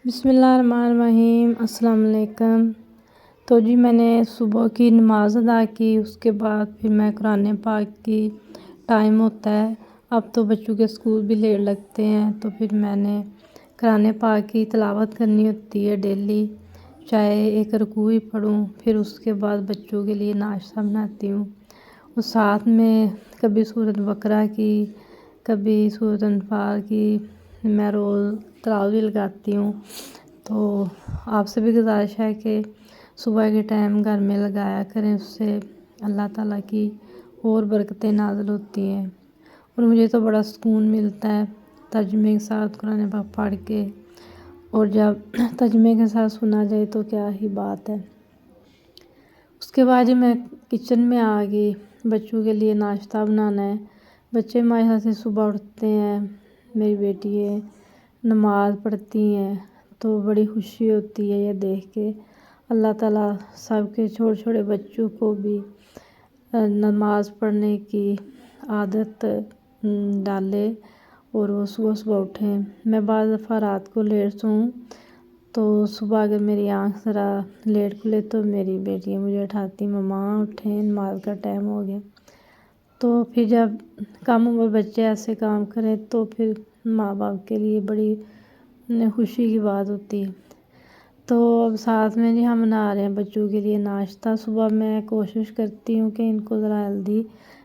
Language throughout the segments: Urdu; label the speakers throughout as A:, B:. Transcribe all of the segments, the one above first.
A: بسم اللہ الرحمن الرحیم، السلام علیکم۔ تو جی میں نے صبح کی نماز ادا کی، اس کے بعد پھر میں قرآن پاک کی ٹائم ہوتا ہے، اب تو بچوں کے اسکول بھی لیٹ لگتے ہیں، تو پھر میں نے قرآن پاک کی تلاوت کرنی ہوتی ہے ڈیلی، چاہے ایک رکوع ہی پڑھوں، پھر اس کے بعد بچوں کے لیے ناشتہ بناتی ہوں، اور ساتھ میں کبھی سورۃ بقرہ کی، کبھی سورۃ انفال کی میں روز تلاوت لگاتی ہوں۔ تو آپ سے بھی گزارش ہے کہ صبح کے ٹائم گھر میں لگایا کریں، اس سے اللہ تعالیٰ کی اور برکتیں نازل ہوتی ہیں، اور مجھے تو بڑا سکون ملتا ہے ترجمے کے ساتھ قرآن پاک پڑھ کے، اور جب ترجمے کے ساتھ سنا جائے تو کیا ہی بات ہے۔ اس کے بعد میں کچن میں آ گئی، بچوں کے لیے ناشتہ بنانا ہے۔ بچے ماشاءاللہ سے صبح اٹھتے ہیں، میری بیٹی ہے نماز پڑھتی ہیں، تو بڑی خوشی ہوتی ہے یہ دیکھ کے۔ اللہ تعالیٰ سب کے چھوٹے چھوٹے بچوں کو بھی نماز پڑھنے کی عادت ڈالے، اور وہ صبح صبح اٹھیں۔ میں بعض دفعہ رات کو لیٹ سوؤں، تو صبح اگر میری آنکھ ذرا لیٹ کھلے تو میری بیٹی مجھے اٹھاتی، مما اٹھیں نماز کا ٹائم ہو گیا۔ تو پھر جب کم عمر بچے ایسے کام کریں تو پھر ماں باپ کے لیے بڑی خوشی کی بات ہوتی ہے۔ تو اب ساتھ میں جی ہم بنا رہے ہیں بچوں کے لیے ناشتہ۔ صبح میں کوشش کرتی ہوں کہ ان کو ذرا ہیلدی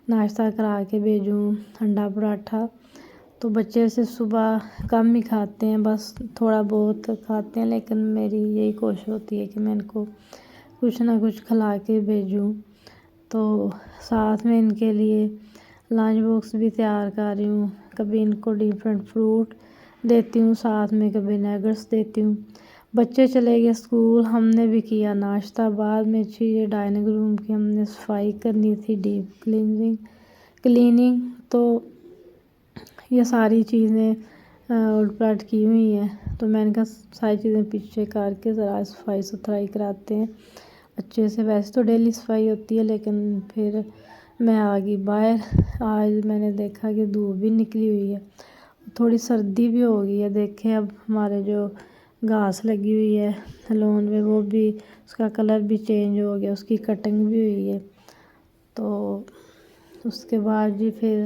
A: ناشتہ کرا کے بھیجوں، انڈا پراٹھا، تو بچے سے صبح کم ہی کھاتے ہیں، بس تھوڑا بہت کھاتے ہیں، لیکن میری یہی کوشش ہوتی ہے کہ میں ان کو کچھ نہ کچھ کھلا کے بھیجوں۔ تو ساتھ میں ان کے لیے لنچ باکس بھی تیار کر رہی ہوں، کبھی ان کو ڈیفرنٹ فروٹ دیتی ہوں، ساتھ میں کبھی نیگٹس دیتی ہوں۔ بچے چلے گئے اسکول، ہم نے بھی کیا ناشتہ، بعد میں یہ ڈائننگ روم کی ہم نے صفائی کرنی تھی، ڈیپ کلیننگ، تو یہ ساری چیزیں الٹ پلٹ کی ہوئی ہیں، تو میں نے کہا ساری چیزیں پیچھے کر کے ذرا صفائی ستھرائی کراتے ہیں اچھے سے۔ ویسے تو ڈیلی صفائی ہوتی ہے، لیکن پھر میں آ گئی باہر، آج میں نے دیکھا کہ دھوپ بھی نکلی ہوئی ہے، تھوڑی سردی بھی ہو گئی ہے۔ دیکھیں اب ہمارے جو گھاس لگی ہوئی ہے لون میں، وہ بھی اس کا کلر بھی چینج ہو گیا، اس کی کٹنگ بھی ہوئی ہے۔ تو اس کے بعد جی پھر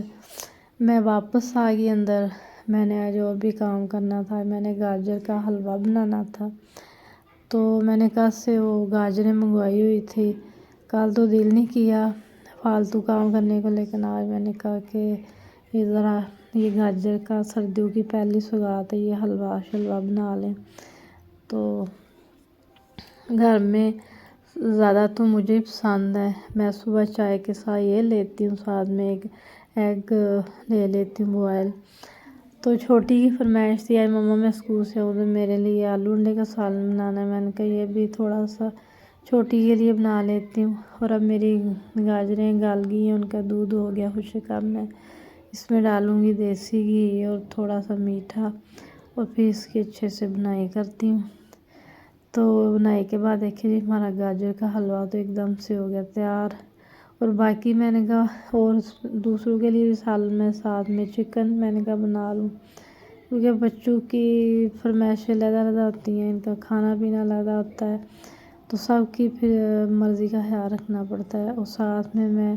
A: میں واپس آ گئی اندر، میں نے آج اور بھی کام کرنا تھا، میں نے گاجر کا حلوہ بنانا تھا، تو میں نے کل سے وہ گاجریں منگوائی ہوئی تھی، کل تو دل نہیں کیا فالتو کام کرنے کو، لیکن آج میں نے کہا کہ یہ گاجر کا سردیوں کی پہلی سوغات ہے، یہ حلوہ شلوہ بنا لیں۔ تو گھر میں زیادہ تو مجھے پسند ہے، میں صبح چائے کے ساتھ یہ لیتی ہوں، ساتھ میں ایک ایگ لے لیتی ہوں بوائل۔ تو چھوٹی کی فرمائش تھی، آج مما میں اسکول سے آؤں تو میرے لیے آلو انڈے کا سالن بنانا ہے، میں نے کہا یہ بھی تھوڑا سا چھوٹی کے لیے بنا لیتی ہوں۔ اور اب میری گاجریں گل گئی ہیں، ان کا دودھ ہو گیا خشک، اب میں اس میں ڈالوں گی دیسی گھی اور تھوڑا سا میٹھا، اور پھر اس کی اچھے سے بنائی کرتی ہوں۔ تو بنائی کے بعد دیکھیں جی ہمارا گاجر کا حلوہ تو ایک دم سے ہو گیا تیار، اور باقی میں نے کہا اور دوسروں کے لیے بھی سالن میں ساتھ میں چکن میں نے کہا بنا لوں، کیونکہ بچوں کی فرمائشیں علیحدہ علیحدہ ہوتی ہیں، ان کا کھانا پینا علیحدہ ہوتا ہے، تو سب کی پھر مرضی کا خیال رکھنا پڑتا ہے۔ اور ساتھ میں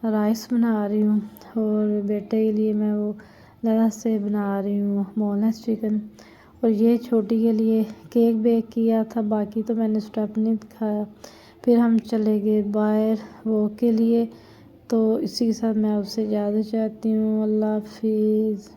A: رائس بنا رہی ہوں، اور بیٹے کے لیے میں وہ علیحدہ سے بنا رہی ہوں بون لیس چکن، اور یہ چھوٹی کے لیے کیک بیک کیا تھا، باقی تو میں نے اسٹیپ نہیں دکھایا۔ پھر ہم چلے گئے باہر واک کے لیے، تو اسی کے ساتھ میں آپ سے اجازت چاہتی ہوں، اللہ حافظ۔